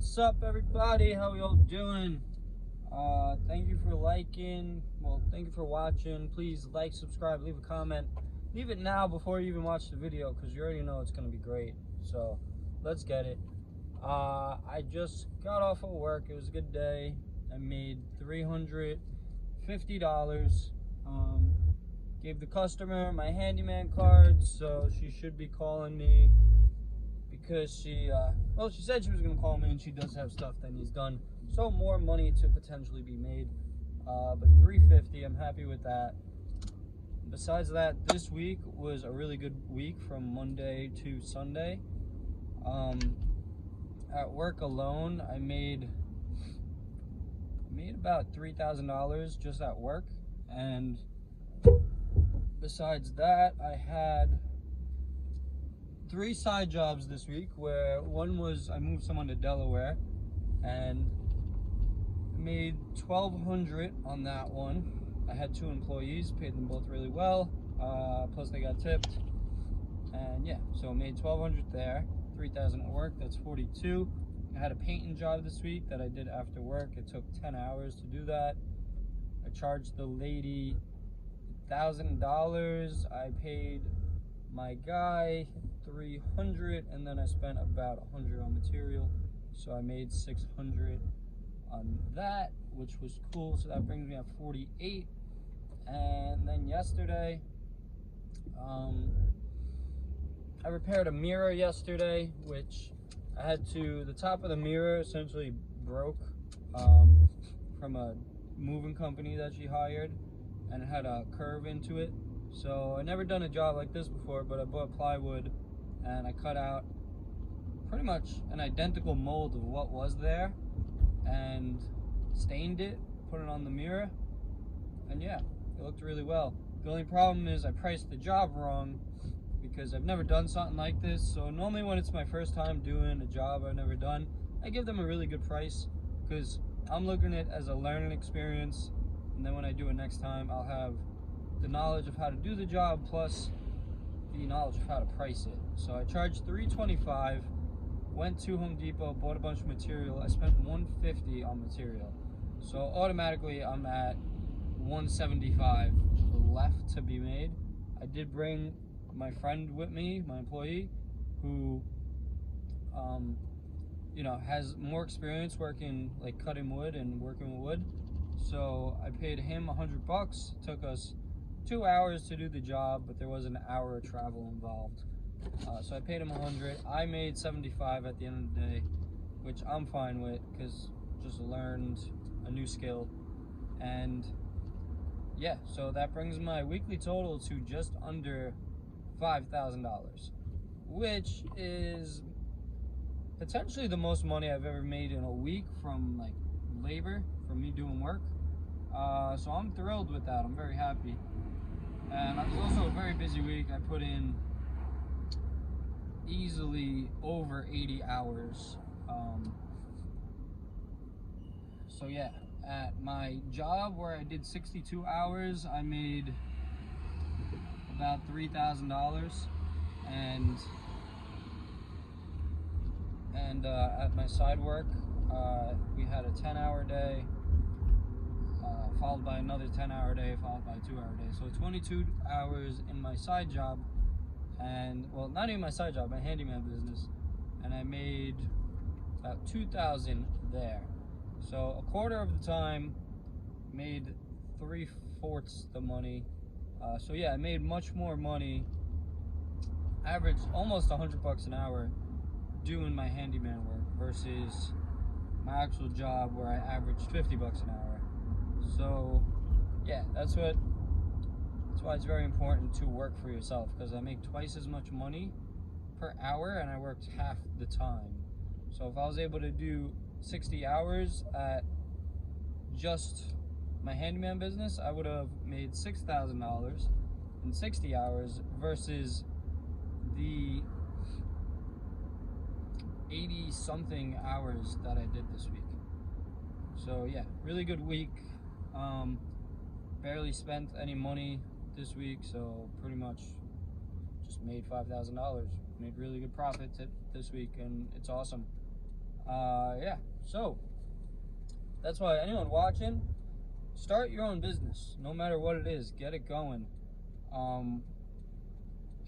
What's up, everybody? How y'all doing? Thank you for liking. Well, thank you for watching. Please like, subscribe, leave a comment. Leave it now before you even watch the video, because you already know it's going to be great. So let's get it. I just got off of work. It was a good day. I made $350. Gave the customer my handyman card, so she should be calling me because she said she was going to call me, and she does have stuff that needs done. So more money to potentially be made. But $350, I'm happy with that. Besides that, this week was a really good week from Monday to Sunday. At work alone, I made about $3,000 just at work, and besides that, I had 3 side jobs this week, where one was I moved someone to Delaware and made $1,200 on that one. I had 2 employees, paid them both really well, plus they got tipped, and yeah, so I made $1,200 there. 3,000 at work, that's 42. I had a painting job this week that I did after work. It took 10 hours to do that. I charged the lady $1,000. I paid my guy $300, and then I spent about $100 on material, so I made $600 on that, which was cool. So that brings me up 48. And then yesterday, I repaired a mirror yesterday, which I had to, the top of the mirror essentially broke from a moving company that she hired, and it had a curve into it. So I never done a job like this before, but I bought plywood and I cut out pretty much an identical mold of what was there and stained it, put it on the mirror, and yeah, it looked really well. The only problem is I priced the job wrong, because I've never done something like this. So normally when it's my first time doing a job I've never done, I give them a really good price, because I'm looking at it as a learning experience, and then when I do it next time, I'll have the knowledge of how to do the job plus the knowledge of how to price it. So I charged $325, went to Home Depot, bought a bunch of material. I spent $150 on material, so automatically I'm at $175 left to be made. I did bring my friend with me, my employee, who has more experience working, like cutting wood and working with wood. So I paid him $100. It took us 2 hours to do the job, but there was an hour of travel involved. So I paid him $100. I made $75 at the end of the day, which I'm fine with, because just learned a new skill. And yeah, so that brings my weekly total to just under $5,000, which is potentially the most money I've ever made in a week from like labor, from me doing work. So I'm thrilled with that. I'm very happy. And it was also a very busy week. I put in easily over 80 hours. So yeah, at my job where I did 62 hours, I made about $3,000, and at my side work, we had a 10-hour day, followed by another 10-hour day, followed by a 2-hour day. So 22 hours in my side job, and well, not even my side job, my handyman business, and I made about $2,000 there. So a quarter of the time, made 3/4 the money. So yeah, I made much more money, averaged almost $100 an hour doing my handyman work versus my actual job where I averaged $50 an hour. So yeah, that's why it's very important to work for yourself, because I make twice as much money per hour and I worked half the time. So if I was able to do 60 hours at just my handyman business, I would have made $6,000 in 60 hours versus the 80 something hours that I did this week. So yeah, really good week. Barely spent any money this week, so pretty much just made $5,000. Made really good profit this week, and it's awesome. Yeah, so that's why anyone watching, start your own business, no matter what it is. Get it going,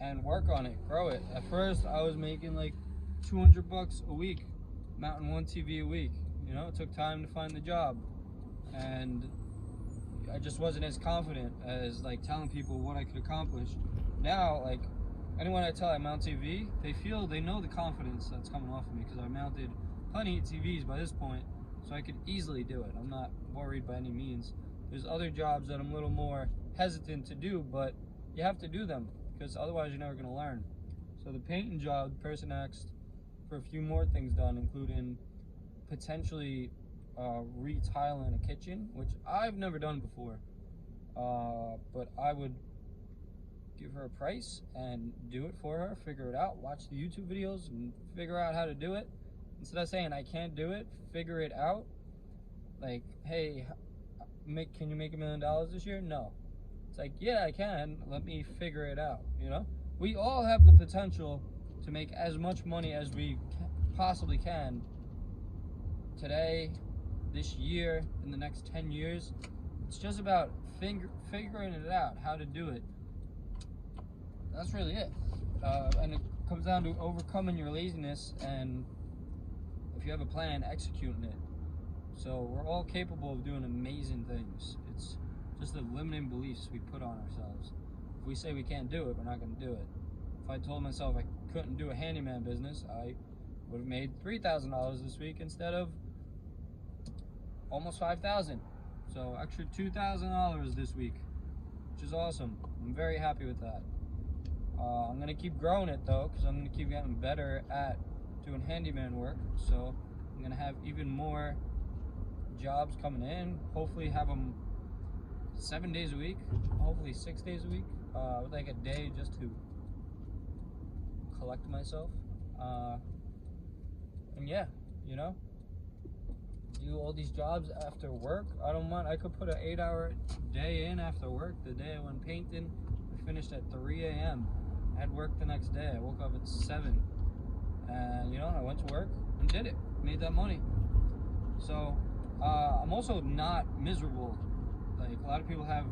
and work on it, grow it. At first, I was making like $200 a week, mounting one TV a week. You know, it took time to find the job, and I just wasn't as confident as like telling people what I could accomplish. Now, like anyone I tell I mount TV, they know the confidence that's coming off of me because I mounted plenty of TVs by this point, so I could easily do it. I'm not worried by any means. There's other jobs that I'm a little more hesitant to do, but you have to do them because otherwise you're never going to learn. So the painting job, the person asked for a few more things done, including potentially retiling a kitchen, which I've never done before, but I would give her a price and do it for her, figure it out, watch the YouTube videos and figure out how to do it. Instead of saying I can't do it, figure it out. Like, hey, can you make $1 million this year? No. It's like, yeah, I can. Let me figure it out. You know, we all have the potential to make as much money as we possibly can today, this year, in the next 10 years. It's just about figuring it out, how to do it. That's really it. And it comes down to overcoming your laziness, and if you have a plan, executing it. So we're all capable of doing amazing things. It's just the limiting beliefs we put on ourselves. If we say we can't do it, we're not going to do it. If I told myself I couldn't do a handyman business, I would have made $3,000 this week instead of almost $5,000. So extra $2,000 this week, which is awesome. I'm very happy with that. I'm going to keep growing it though, because I'm going to keep getting better at doing handyman work. So I'm going to have even more jobs coming in. Hopefully have them 7 days a week, hopefully 6 days a week, with like a day just to collect myself. And yeah, you know, do all these jobs after work. I don't mind. I could put an 8-hour day in after work. The day I went painting, I finished at 3 a.m. I had work the next day. I woke up at 7, and you know, I went to work and did it, made that money. So I'm also not miserable. Like a lot of people have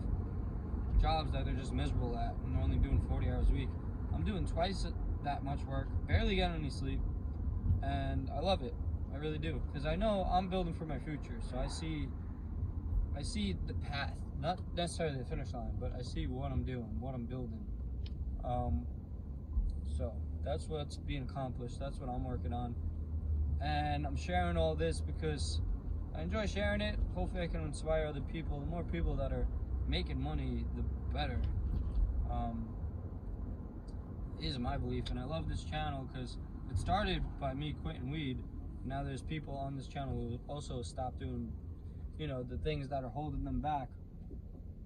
jobs that they're just miserable at, and they're only doing 40 hours a week. I'm doing twice that much work, barely getting any sleep, and I love it. I really do, because I know I'm building for my future. So I see the path, not necessarily the finish line, but I see what I'm doing, what I'm building. So that's what's being accomplished. That's what I'm working on, and I'm sharing all this because I enjoy sharing it. Hopefully I can inspire other people. The more people that are making money, the better, is my belief. And I love this channel because it started by me quitting weed. Now there's people on this channel who also stop doing, you know, the things that are holding them back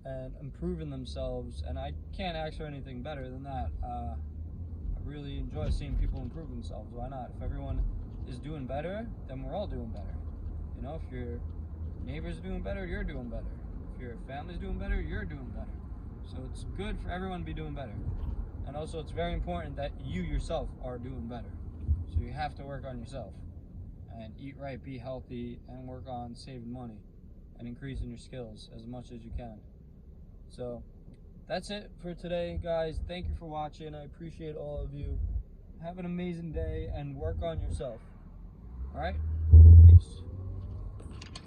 and improving themselves. And I can't ask for anything better than that. I really enjoy seeing people improve themselves. Why not? If everyone is doing better, then we're all doing better. You know, if your neighbor's doing better, you're doing better. If your family's doing better, you're doing better. So it's good for everyone to be doing better. And also it's very important that you yourself are doing better. So you have to work on yourself and eat right, be healthy, and work on saving money and increasing your skills as much as you can. So that's it for today, guys. Thank you for watching. I appreciate all of you. Have an amazing day and work on yourself. All right? Peace.